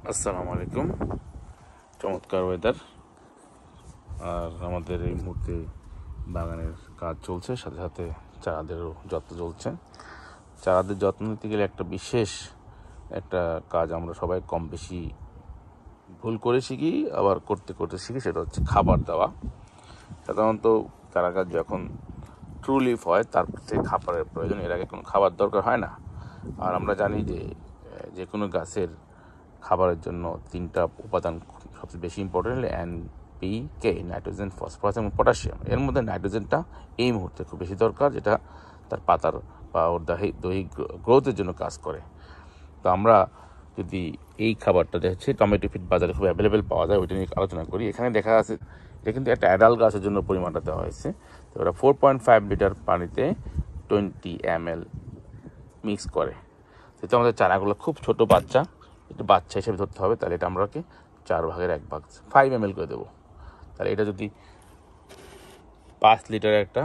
আসসালামু আলাইকুম। চমৎকার ওয়েদার, আর আমাদের এই মুহূর্তে বাগানের কাজ চলছে, সাথে সাথে চারাদেরও যত্ন চলছে। চারাদের যত্ন নিতে গেলে একটা কাজ আমরা সবাই কম বেশি ভুল করে শিখি, আবার করতে করতে শিখি, সেটা হচ্ছে খাবার দেওয়া। সাধারণত চারা গাছ যখন ট্রু লিফ হয় তার থেকে খাবারের প্রয়োজন, এর আগে কোনো খাবার দরকার হয় না। আর আমরা জানি যে কোনো গাছের খাবারের জন্য তিনটা উপাদান সবচেয়ে বেশি ইম্পর্টেন্ট: NPK, নাইট্রোজেন, ফসফরাস এবং পটাশিয়াম। এর মধ্যে নাইট্রোজেনটা এই মুহূর্তে খুব বেশি দরকার, যেটা তার পাতার বা ওর দৈহিক গ্রোথের জন্য কাজ করে। তো আমরা যদি এই খাবারটা হচ্ছে টমেটো ফিড বাজারে খুব অ্যাভেলেবেল পাওয়া যায়, ওইটা নিয়ে আলোচনা করি। এখানে দেখা আছে এটা কিন্তু একটা অ্যাডাল্ট গাছের জন্য পরিমাণটা দেওয়া হয়েছে। তো ওরা 4.5 লিটার পানিতে 20 ml মিক্স করে। যেহেতু আমাদের চারাগুলো খুব ছোট বাচ্চা, একটু বাচ্চা হিসেবে ধরতে হবে, তাহলে এটা আমরাকে 4 ভাগের 1 ভাগ 5 ml করে দেবো। তাহলে এটা যদি 5 লিটার একটা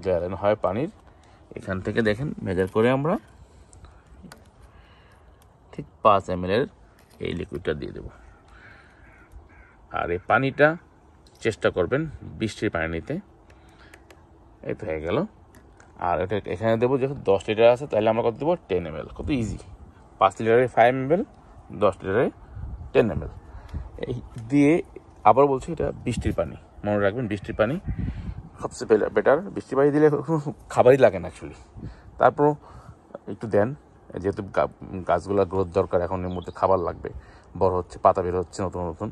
গ্যালন হয় পানির, এখান থেকে দেখেন মেজার করে আমরা ঠিক 5 ml এর এই লিকুইডটা দিয়ে দেবো। আর এই পানিটা চেষ্টা করবেন বৃষ্টির পানি নিতে। এই তো হয়ে গেল। আর এটা এখানে দেবো, যেহেতু 10 লিটার আছে, তাহলে আমরা কত দেবো? 10 ml। কত ইজি! 5 লিটারে 5 ml, 10 লিটারে 10 ml এই দিয়ে। আবার বলছি, এটা বৃষ্টির পানি, মনে রাখবেন বৃষ্টির পানি সবচেয়ে বেটার। বৃষ্টির পানি দিলে খাবারই লাগে না অ্যাকচুয়ালি। তারপর একটু দেন, যেহেতু গাছগুলোর গ্রোথ দরকার, এখন এর মধ্যে খাবার লাগবে, বড় হচ্ছে, পাতা বের হচ্ছে নতুন নতুন।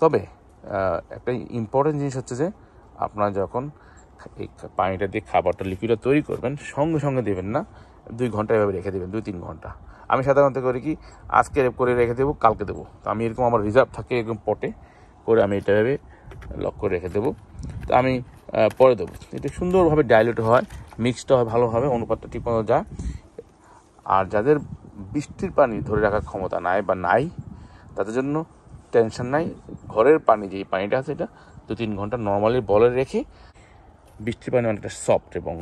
তবে একটা ইম্পর্টেন্ট জিনিস হচ্ছে যে আপনারা যখন এই পানিটা দিয়ে খাবারটা লিকুইডটা তৈরি করবেন, সঙ্গে সঙ্গে দেবেন না, 2 ঘন্টা এভাবে রেখে দেবেন, 2-3 ঘন্টা। আমি সাধারণত করি কি, আজকে করে রেখে দেবো, কালকে দেবো। তো আমি এরকম আমার রিজার্ভ থাকে, এরকম পটে করে আমি এটা ভেবে লক করে রেখে দেবো। তো আমি পরে দেবো, এটা সুন্দরভাবে ডাইলুট হয়, মিক্সটা হয় ভালোভাবে, অনুপাতটা ঠিক মতো যায়। আর যাদের বৃষ্টির পানি ধরে রাখার ক্ষমতা নাই, তাদের জন্য টেনশন নাই। ঘরের পানি, যে পানিটা আছে, এটা 2-3 ঘন্টা নর্মালি বলে রেখে, বৃষ্টির পানি অনেকটা সফট এবং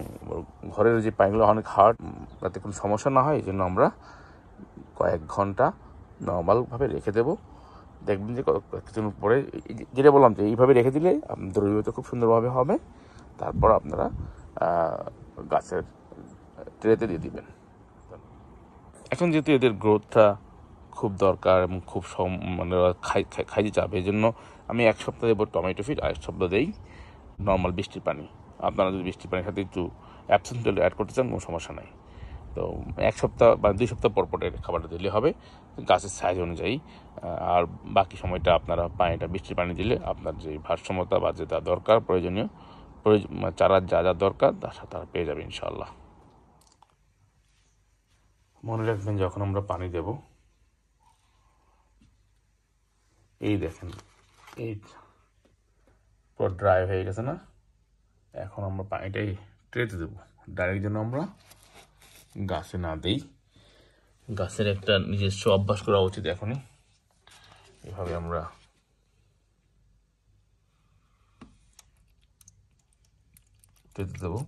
ঘরের যে পানিগুলো অনেক হার্ড, যাতে কোনো সমস্যা না হয়, এই জন্য আমরা কয়েক ঘন্টা নর্মালভাবে রেখে দেবো। দেখবেন যে কিছুদিন পরে, যেটা বললাম, যে এইভাবে রেখে দিলে আপনাদের দ্রবীভূত খুব সুন্দরভাবে হবে। তারপর আপনারা গাছের ট্রেতে দিয়ে দিবেন। এখন যেহেতু এদের গ্রোথটা খুব দরকার এবং খুব মানে খাইতে যাবে, এই জন্য আমি 1 সপ্তাহ দেবো টমেটো ফিড, আর 1 সপ্তাহ দেই নর্মাল বৃষ্টির পানি। আপনারা যদি বৃষ্টির পানির সাথে একটু অ্যাবসেন্ট তেল অ্যাড করতে চান, কোনো সমস্যা নাই। তো 1 সপ্তাহ বা 2 সপ্তাহ পর খাবারটা দিলে হবে গাছের সাইজ অনুযায়ী। আর বাকি সময়টা আপনারা বৃষ্টির পানি দিলে আপনার যে ভারসাম্যতা বা যেটা দরকার, প্রয়োজনীয় চারার যা যা দরকার তারা পেয়ে যাবে ইনশাল্লাহ। মনে রাখবেন, যখন আমরা পানি দেব, এই দেখেন এই পুরো ড্রাই হয়ে গেছে না? এখন আমরা পানিটাই ট্রেতে দেবো, ডাইরেক্ট যেন আমরা গাছে না দেই। গাছের একটা নিজস্ব অভ্যাস করা উচিত এখনই। এভাবে আমরা ট্রেতে দেবো,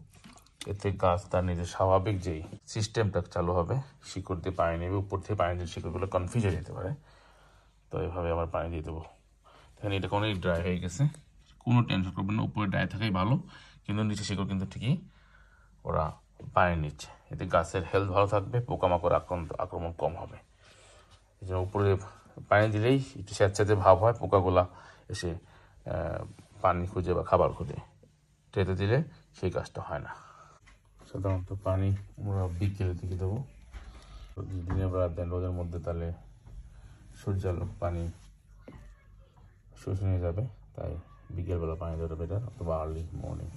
এতে গাছ তার নিজের স্বাভাবিক যেই সিস্টেমটা চালু হবে, শিকড় দিয়ে পানি নেবে, উপর থেকে পানি দিয়ে শিকড়গুলো কনফিউজ হয়ে যেতে পারে। তো এভাবে আবার পানি দিয়ে দেবো। দেখেন এটা অনেক ড্রাই হয়ে গেছে, কোনো টেনশন করবেন না, উপরে ড্রাই থাকাই ভালো, কিন্তু নিচে শিকড় কিন্তু ঠিকই ওরা পানি নিচ্ছে। এতে গাছের হেলথ ভালো থাকবে, পোকামাকড় আক্রমণ কম হবে। এই জন্য উপরে পানি দিলেই একটু স্যাঁতস্যাঁতে ভাব হয়, পোকাগুলা এসে পানি খুঁজে বা খাবার খুঁজে। ট্রেতে দিলে সেই কাজটা হয় না। সাধারণত পানি আমরা বিকেলের দিকে দেবো। দিনের বেলা দেন রোদের মধ্যে, তাহলে সূর্যালোক পানি শুষে নিয়ে যাবে, তাই বিকেলবেলা পানি দেওয়াটা বেটার, অথবা আর্লি মর্নিং।